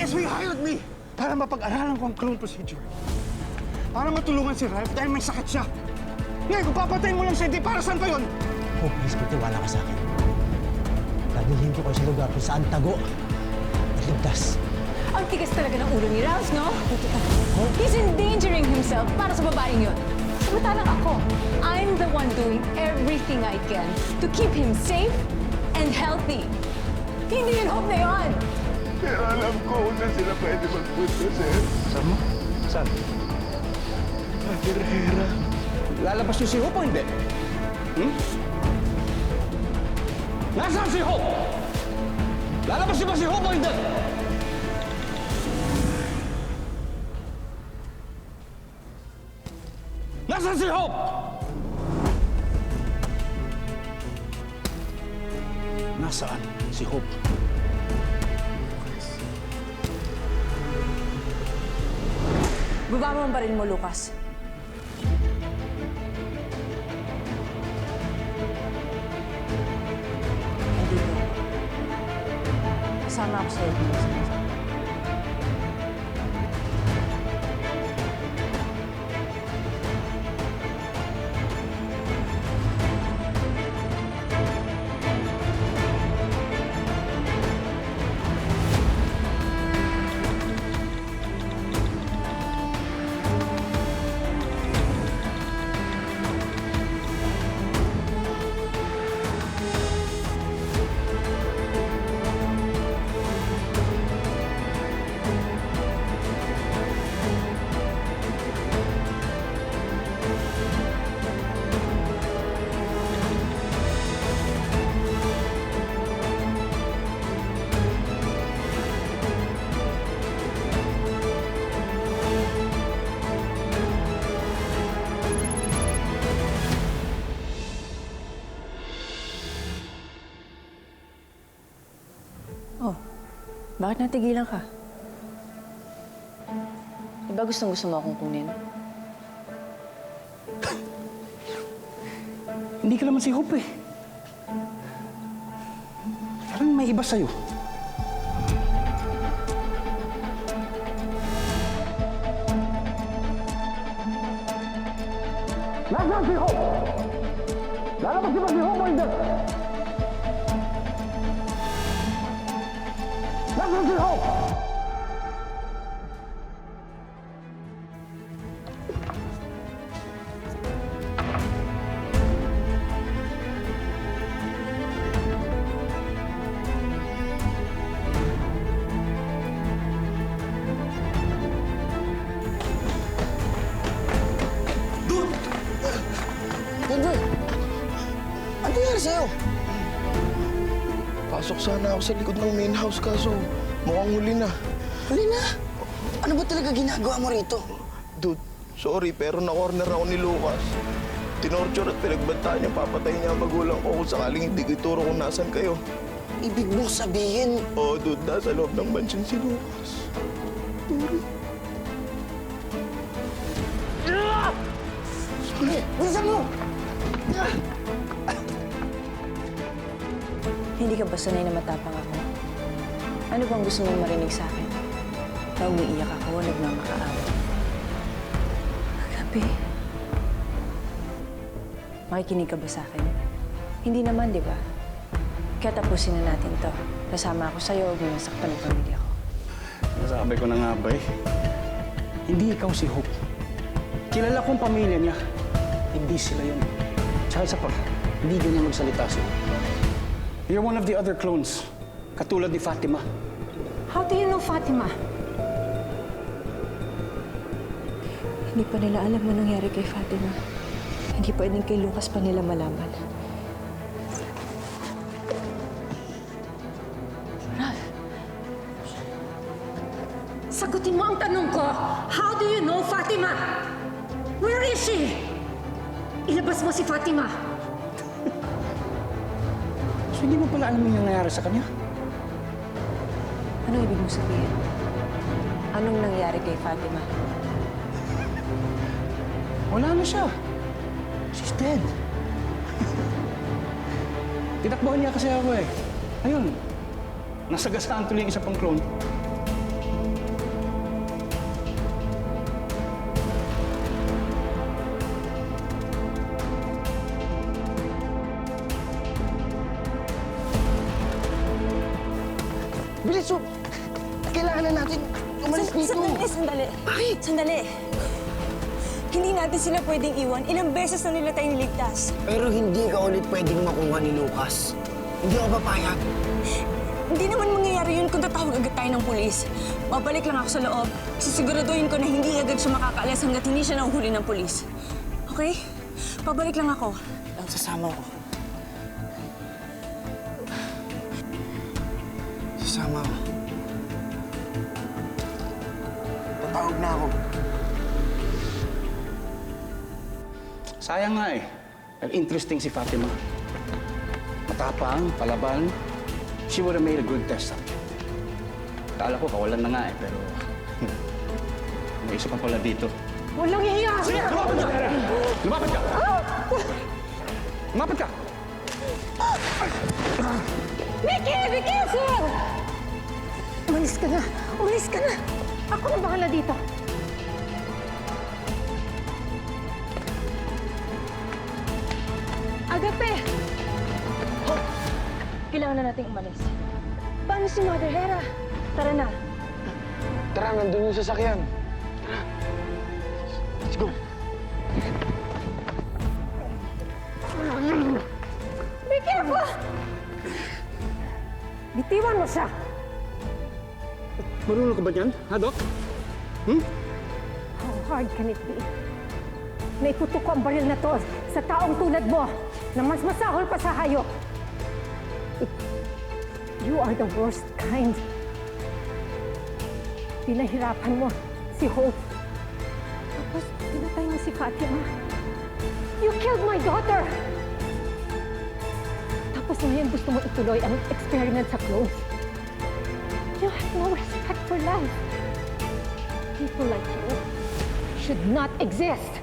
PSV hired me para mapag-aralan ko ang clone procedure. Para matulungan si Ralph dahil may sakit siya. Ngayon, kung papatayin mo lang siya, hindi para saan pa yun? Oh, please, magtiwala ka sa akin. Dadalhin ko kayo sa lugar kung saan tago at ligtas. Ang tigas talaga ng ulo ni Ralph, no? He's endangering himself para sa babaeng yun. Samantalang ako, I'm the one doing everything I can to keep him safe and healthy. Hindi yun hope na yun! Pero alam ko kung saan sila pwede magpunta, sir. Saan mo? Saan? Herrera. Lalabas niyo si Hope o hindi? Nasaan si Hope? Lalabas niyo ba si Hope o hindi? Nasaan si Hope? Nasaan si Hope? Baba mo ang baril mo, Lucas. Nandito. Kasama ako sa'yo. Oh, bakit natigilan ka? Di ba gustong-gusto mo akong kunin? Hindi ka naman si Hope eh. Parang may iba sa'yo. Nasaan si Hope? Lalabas ba si Hope o hindi? Nasaan si Hope? Denver! Ano nangyari sa'yo? Pasok sana ako sa likod ng main house kaso mukhang huli na. Huli na? Ano ba talaga ginagawa mo rito? Dude, sorry pero na-corner ako ni Lucas. Tinorture at pinagbantaan niya papatayin niya ang magulang ko kung sakaling hindi ko ituro kung nasan kayo. Ibig mong sabihin, Oo, dude, nasa loob ng mansion si Lucas. sige, bilisan mo! Hindi ka ba sanay na matapang ako? Ano bang gusto mong marinig sa akin? Na umiiyak ako, nagmamakaawa. Kagabi. Makikinig ka ba sa akin? Hindi naman, di ba? Kaya tapusin na natin to. Kasama ako sa'yo, huwag mo nasaktan ang pamilya ko. Nasabi ko na nga ba eh. Hindi ikaw si Hope. Kilala kong pamilya niya. Hindi sila yun. Tsaka isa pa, hindi ganyan magsalita siya. You're one of the other clones. Katulad ni Fatima. How do you know Fatima? Hindi pa nila alam na nangyari kay Fatima. Hindi pwedeng kay Lucas pa nila malaman. Ralph, sagutin mo ang tanong ko. How do you know Fatima? Where is she? Ilabas mo si Fatima. So hindi mo pala alam yung nangyari sa kanya? Ano ibig mo sabihin? Anong nangyari kay Fatima? Wala na siya. She's dead. Tinakbuhan niya kasi ako eh. Ayun, nasagasaan tuloy yung isa pang clone. So, kailangan na natin umalis dito. Sandali. Bakit? Sandali. Hindi natin sila pwedeng iwan. Ilang beses na nila tayo niligtas. Pero hindi ka ulit pwedeng makuha ni Lucas. Hindi ako papayag. Hindi naman mangyayari yun kung tatawag agad tayo ng pulis. Babalik lang ako sa loob. Sisiguraduhin ko na hindi agad siya makakaalis hanggat hindi siya nahuhuli ng pulis. Okay? Pabalik lang ako. Sasama ko. Sasama ko. Tatawag na ako. Sayang nga eh. Interesting si Fatima. Matapang, palaban. She would have made a good test subject. Kala ko kawalan na nga eh, pero... may isa pa pala dito. Walang hiya! Lumapit ka! Lumapit ka! Vicky! Be careful! Umalis ka na! Umalis ka na! Ako na bahala dito. Agape! Kailangan na nating umalis. Paano si Mother Hera? Tara na. Tara, nandun yung sasakyan. Let's go. Be careful! Bitiwan mo siya! Marunong ka ba dyan? Ha, Doc? How hard can it be? Naiputok ko ang baril na to sa taong tulad mo na mas masahol pa sa hayop. You are the worst kind. Pinahirapan mo si Hope. Tapos pinatay mo si Fatima. You killed my daughter! Tapos ngayon gusto mo ituloy ang experiment sa clothes. You have no respect for life. People like you should not exist.